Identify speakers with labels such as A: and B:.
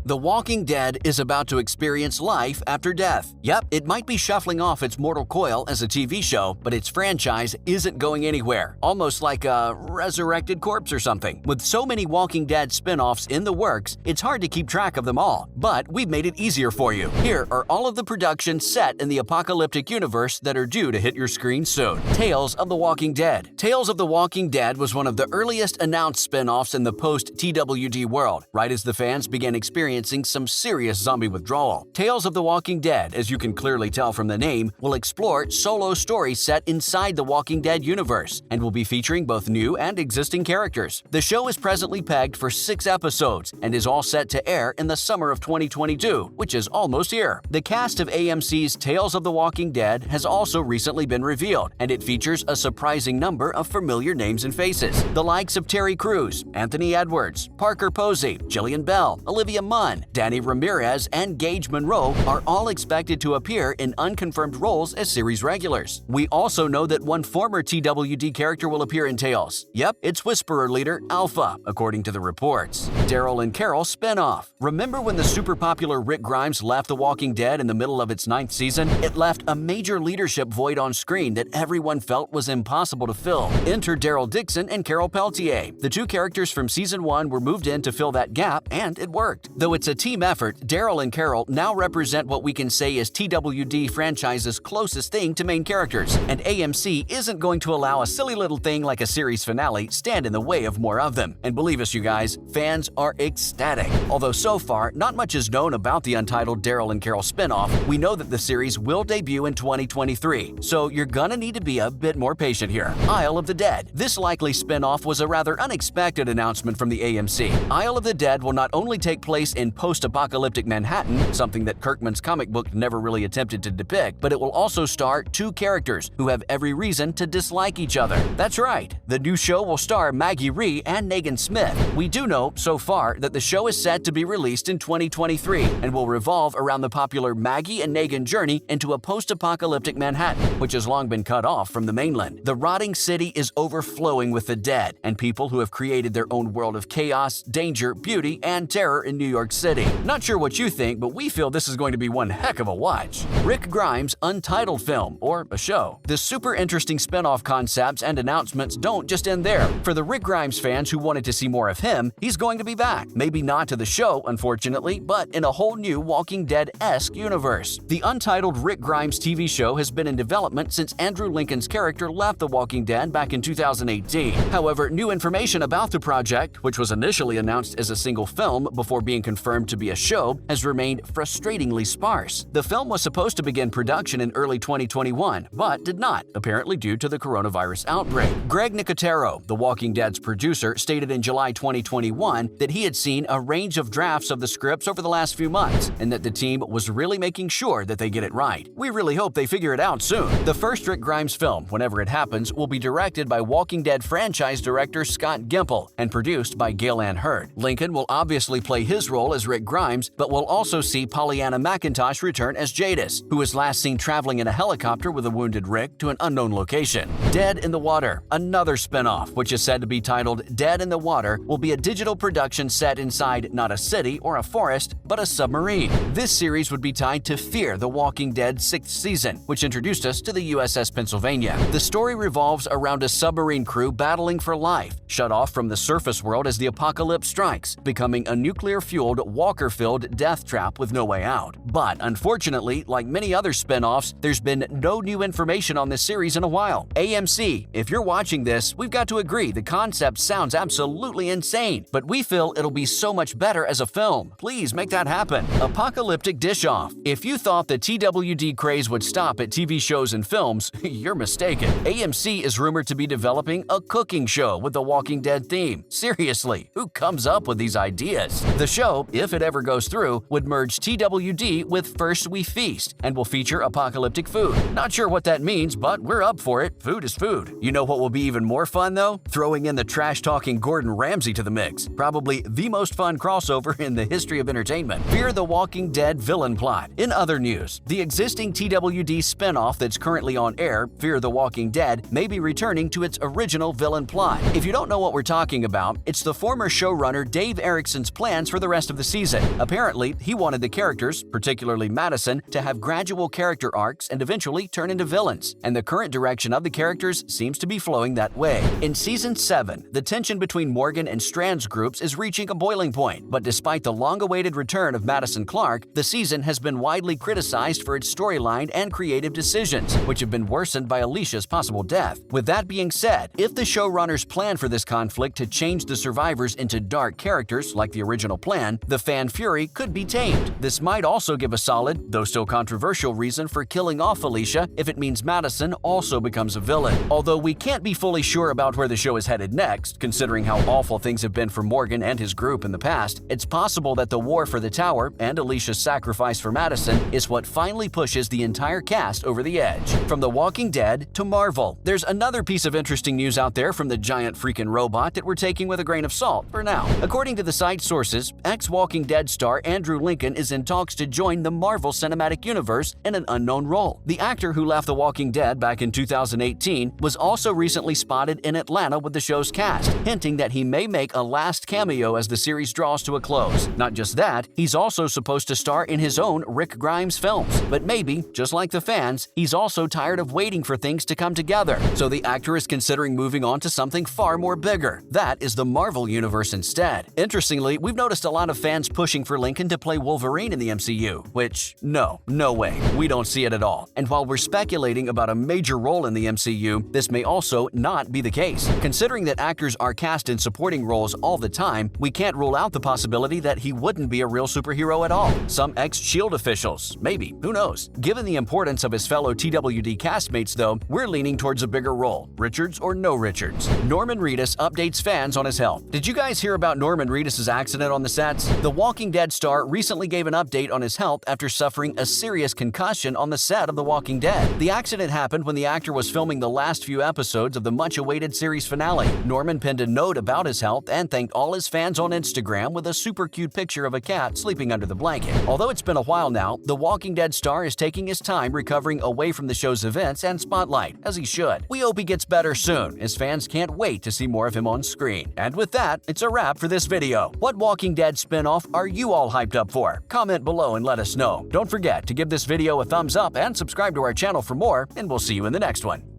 A: The Walking Dead is about to experience life after death. Yep, it might be shuffling off its mortal coil as a TV show, but its franchise isn't going anywhere. Almost like a resurrected corpse or something. With so many Walking Dead spin-offs in the works, it's hard to keep track of them all. But we've made it easier for you. Here are all of the productions set in the apocalyptic universe that are due to hit your screen soon. Tales of the Walking Dead. Tales of the Walking Dead was one of the earliest announced spin-offs in the post-TWD world, right as the fans began experiencing some serious zombie withdrawal. Tales of the Walking Dead, as you can clearly tell from the name, will explore solo stories set inside the Walking Dead universe and will be featuring both new and existing characters. The show is presently pegged for 6 episodes and is all set to air in the summer of 2022, which is almost here. The cast of AMC's Tales of the Walking Dead has also recently been revealed, and it features a surprising number of familiar names and faces. The likes of Terry Crews, Anthony Edwards, Parker Posey, Jillian Bell, Olivia Munn, Danny Ramirez, and Gage Monroe are all expected to appear in unconfirmed roles as series regulars. We also know that one former TWD character will appear in Tales. Yep, it's Whisperer leader Alpha, according to the reports. Daryl and Carol spinoff. Remember when the super popular Rick Grimes left The Walking Dead in the middle of its 9th season? It left a major leadership void on screen that everyone felt was impossible to fill. Enter Daryl Dixon and Carol Peltier. The two characters from Season 1 were moved in to fill that gap, and it worked. Though it's a team effort, Daryl and Carol now represent what we can say is TWD franchise's closest thing to main characters, and AMC isn't going to allow a silly little thing like a series finale stand in the way of more of them. And believe us, you guys, fans are ecstatic. Although so far, not much is known about the untitled Daryl and Carol spinoff, we know that the series will debut in 2023, so you're gonna need to be a bit more patient here. Isle of the Dead. This likely spinoff was a rather unexpected announcement from the AMC. Isle of the Dead will not only take place in post-apocalyptic Manhattan, something that Kirkman's comic book never really attempted to depict, but it will also star 2 characters who have every reason to dislike each other. That's right, the new show will star Maggie Rhee and Negan Smith. We do know, so far, that the show is set to be released in 2023 and will revolve around the popular Maggie and Negan journey into a post-apocalyptic Manhattan, which has long been cut off from the mainland. The rotting city is overflowing with the dead and people who have created their own world of chaos, danger, beauty, and terror in New York City. Not sure what you think, but we feel this is going to be one heck of a watch. Rick Grimes' untitled film, or a show. The super interesting spin-off concepts and announcements don't just end there. For the Rick Grimes fans who wanted to see more of him, he's going to be back. Maybe not to the show, unfortunately, but in a whole new Walking Dead-esque universe. The untitled Rick Grimes TV show has been in development since Andrew Lincoln's character left The Walking Dead back in 2018. However, new information about the project, which was initially announced as a single film before being confirmed to be a show, has remained frustratingly sparse. The film was supposed to begin production in early 2021, but did not, apparently due to the coronavirus outbreak. Greg Nicotero, The Walking Dead's producer, stated in July 2021 that he had seen a range of drafts of the scripts over the last few months, and that the team was really making sure that they get it right. We really hope they figure it out soon. The first Rick Grimes film, whenever it happens, will be directed by Walking Dead franchise director Scott Gimple and produced by Gail Ann Hurd. Lincoln will obviously play his role as Rick Grimes, but we'll also see Pollyanna McIntosh return as Jadis, who was last seen traveling in a helicopter with a wounded Rick to an unknown location. Dead in the Water, another spinoff, which is said to be titled Dead in the Water, will be a digital production set inside not a city or a forest, but a submarine. This series would be tied to Fear the Walking Dead 6th season, which introduced us to the USS Pennsylvania. The story revolves around a submarine crew battling for life, shut off from the surface world as the apocalypse strikes, becoming a nuclear-fueled, walker-filled death trap with no way out. But unfortunately, like many other spin-offs, there's been no new information on this series in a while. AMC, if you're watching this, we've got to agree the concept sounds absolutely insane, but we feel it'll be so much better as a film. Please make that happen. Apocalyptic Dish-Off. If you thought the TWD craze would stop at TV shows and films, you're mistaken. AMC is rumored to be developing a cooking show with the Walking Dead theme. Seriously, who comes up with these ideas? The show, if it ever goes through, would merge TWD with First We Feast and will feature apocalyptic food. Not sure what that means, but we're up for it. Food is food. You know what will be even more fun, though? Throwing in the trash-talking Gordon Ramsay to the mix. Probably the most fun crossover in the history of entertainment. Fear the Walking Dead villain plot. In other news, the existing TWD spinoff that's currently on air, Fear the Walking Dead, may be returning to its original villain plot. If you don't know what we're talking about, it's the former showrunner Dave Erickson's plans for the rest of the the season. Apparently, he wanted the characters, particularly Madison, to have gradual character arcs and eventually turn into villains, and the current direction of the characters seems to be flowing that way. In Season 7, the tension between Morgan and Strand's groups is reaching a boiling point, but despite the long-awaited return of Madison Clark, the season has been widely criticized for its storyline and creative decisions, which have been worsened by Alicia's possible death. With that being said, if the showrunners plan for this conflict to change the survivors into dark characters like the original plan, the fan fury could be tamed. This might also give a solid, though still controversial, reason for killing off Alicia if it means Madison also becomes a villain. Although we can't be fully sure about where the show is headed next, considering how awful things have been for Morgan and his group in the past, it's possible that the war for the tower and Alicia's sacrifice for Madison is what finally pushes the entire cast over the edge. From The Walking Dead to Marvel, there's another piece of interesting news out there from the giant freaking robot that we're taking with a grain of salt for now. According to the site sources, ex-Walking Dead star Andrew Lincoln is in talks to join the Marvel Cinematic Universe in an unknown role. The actor who left The Walking Dead back in 2018 was also recently spotted in Atlanta with the show's cast, hinting that he may make a last cameo as the series draws to a close. Not just that, he's also supposed to star in his own Rick Grimes films. But maybe, just like the fans, he's also tired of waiting for things to come together. So the actor is considering moving on to something far more bigger. That is the Marvel Universe instead. Interestingly, we've noticed a lot of fans pushing for Lincoln to play Wolverine in the MCU, which, no way, we don't see it at all. And while we're speculating about a major role in the MCU, this may also not be the case. Considering that actors are cast in supporting roles all the time, we can't rule out the possibility that he wouldn't be a real superhero at all. Some ex-SHIELD officials, maybe, who knows? Given the importance of his fellow TWD castmates though, we're leaning towards a bigger role, Richards or no Richards. Norman Reedus updates fans on his health. Did you guys hear about Norman Reedus' accident on the sets? The Walking Dead star recently gave an update on his health after suffering a serious concussion on the set of The Walking Dead. The accident happened when the actor was filming the last few episodes of the much-awaited series finale. Norman penned a note about his health and thanked all his fans on Instagram with a super cute picture of a cat sleeping under the blanket. Although it's been a while now, The Walking Dead star is taking his time recovering away from the show's events and spotlight, as he should. We hope he gets better soon, as fans can't wait to see more of him on screen. And with that, it's a wrap for this video. What Walking Dead spin-off are you all hyped up for? Comment below and let us know. Don't forget to give this video a thumbs up and subscribe to our channel for more, and we'll see you in the next one.